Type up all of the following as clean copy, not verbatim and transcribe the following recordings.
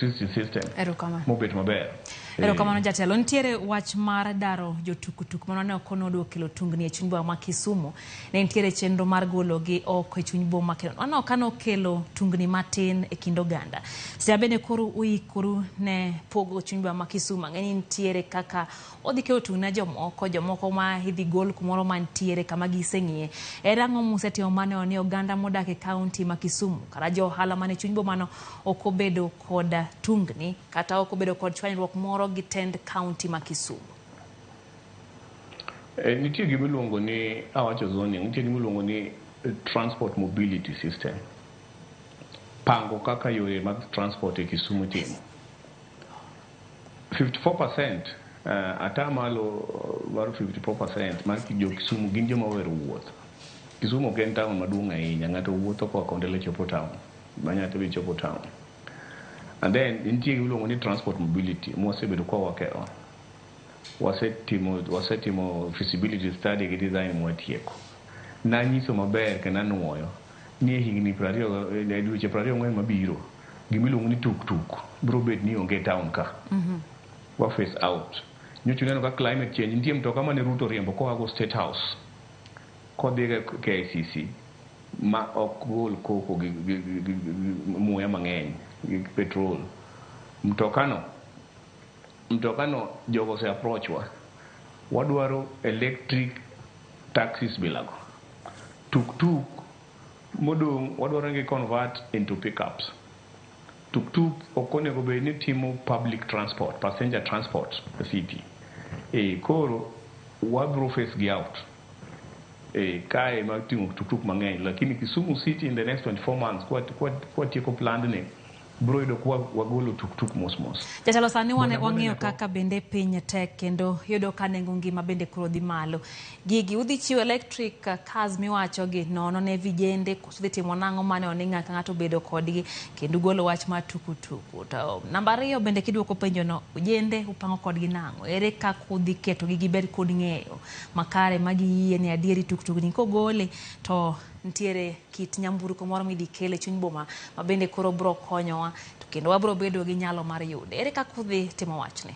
electricity system mobet maber. Erokamano jatelo, nitiere wach mar daro jotukutuk manone okonodo kelo tungni e chuny boma ma Kisumu. Ne nitiere chenro mar golo gi oko e chuny boma kendo ano kano kelo tungni matin e kind oganda. Sijabene koro uikuru ne pogo chuny boma ma Kisumu ng'eni nitiere kaka odhi kelo tungni jomoko ma idhi gol kumoro mantiere kama giseng'iye. Erang'o musetimo mane oni oganda modak e kaunti ma Kisumu kara jo ohala mane chuny boma no okobedo kod tungni kata okobedo kod chwanyruok moro gitend county ma Kisumu? Nitie gima iluongo ni awacho zoning, nitie gima iluongo ni transport mobility system. Pango kaka yore mag transport e Kisumu timo. 54% atamalo mar 54% mar jo Kisumu gin joma ohero wuoth. Kisumu ok en town maduong' ahinya, ng'ato wuotho koa Kondele chopo town, Manyatta be chopo town. And then nitie gima iluongo ni transport mobility mosebedo kwa wakeo. Wasetimo feasibility study gi design mwatieko. Nanyiso maber kena nuoyo ni higni 20 dweche 24 mabiro gima iluongo ni tuk bro bet ni onge town ka. Wa face out. Nyocha neno ka climate change nitie mtoka mane Ruto riembo koa go State House kodhi ga KICC ma ok gol koko gi muya mang'eny gi petrol. Mtokano jogo se approach wadwaro electric taxis bilago. Tuk modong wadwaro ngi convert into pickups. Tuk okonego be ni timo public transport, passenger transport the city. Koro wabro face gi out. Kai magtimo tuk mang'eny, lakini Kisumu city in the next 24 months kwa tieko plan ne broido kwa wagolo tuk mos. Jatelo sani wang'iyo kaka bende piny tek kendo yudo ka nengo ngima bende koro dhi malo. Gigi udhi chiwo electric cars miwacho gi nono ne vijende kusudhi timo nang'o mane oni ng'ato bedo kodgi kendo golo wach ma tukutuku. To namba 2 bende kiduoko penjo no ujende upango kodgi nang'o. Ere kaka udhi keto gi gibed kod ng'eyo makare magi yie ni adieri tukutuku ni kogole to ntiere kit nyamburko moro midhi kele chuny boma ma bende koro bro konyowa to kendo wabro bedo gi nyalo mar yude. Ere kaka udhi timo wachni?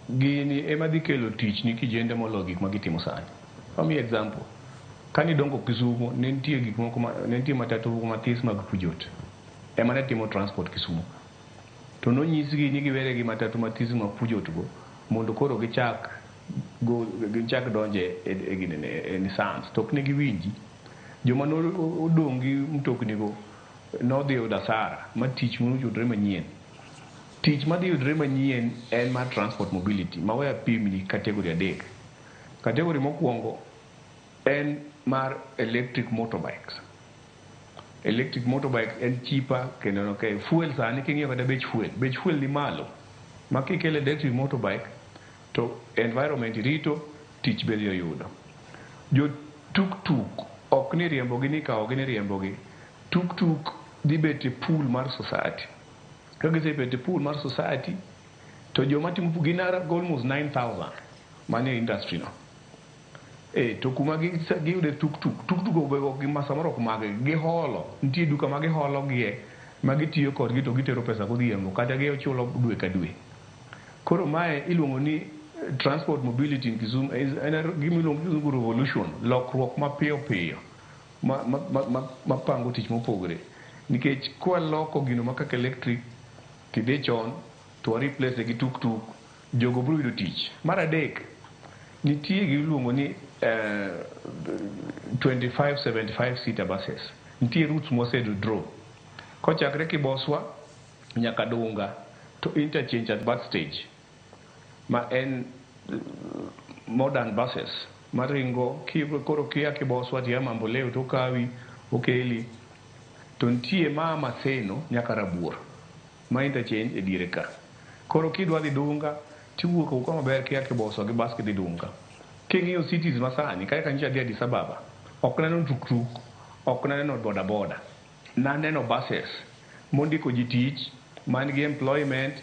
Gini ema dhi kelo tich ni kijende molo gik magitimo sani. For example, kani dongo Kisumu ne nitie gik moko ne nitie matatu matis mag Pujot ema ne timo transport Kisumu. To no nyisgi ni giwere gi matatu matis mag Pujot go mondo koro gichak donje e Nissan stok ne giwinji. Joma no odongi mtokni go no dhi yudo asara ma tich yudre manyien. Tich ma dhi yudre manyien en ma transport mobility ma waya pimni category 3. Category mokwongo en mar electric motorbikes. Electric motorbikes en cheaper kendo no kay fuel sani king'iyo kada bech fuel ni malo. Ma kikele electric motorbike to environment rito tich be yudo. Jo tuk ok ni riembo gi ni kawo gi ni riembo gi. Tuk dhi bete pool mar society. Kagi se bete pool mar society to joma timo ginara almost 9,000 mane industry no. To kuma giyude tuk go gi masamoro kumage gi holo nitie duka magi holo gie magi tiyo kod gi to gitero pesa godhiembo kata gi chulo dwe ka dwe. Koro mae iluongo ni transport mobility in Kisumu en gimiluongo ni revolution, lokruok mapiyo ma pango tich mopogre. Nikech kwa loko gino makaka electric kidhi chon to replace gi tuk jogo bro yudo tich. Mar adek nitie giluongo ni 25-75 seater buses. Nitie routes mosedo draw. Kochakre Kiboswa nyaka Dunga to interchange at that stage. Ma en modern buses maringo koro kia Kiboswa tia Mamboleo to kawi okeli to ntie Maseno nyaka Rabuor ma interchange e diere ka. Koro kidwa dhi Dunga tiwuok ko maber kia Kiboswa gi bas kidhi Dunga. King'iyo cities masani kaka ncha dhi Addis Ababa ok neno tuk ok neno boda naneno buses mondiko ji tich man gi employment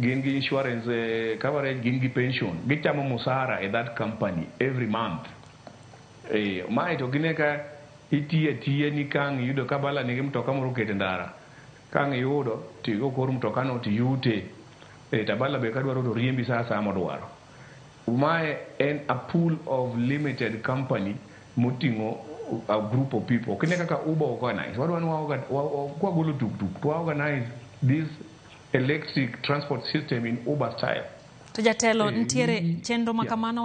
gin gi insurance coverage gin gi pension gichamo musara e that company every month. Mae to gineka itie ni kang yudo kabala ni mtoka moro kete ndara kang yudo tigo kor mtokano tiyute tabala be kadwaro to riembi saa modwaro. Umae en a pool of limited company mutingo a group of people. Kine kaka Uber organize. Kwa gulu tuk to organize this electric transport system in Uber style. To jatelo ntiere chenro makamano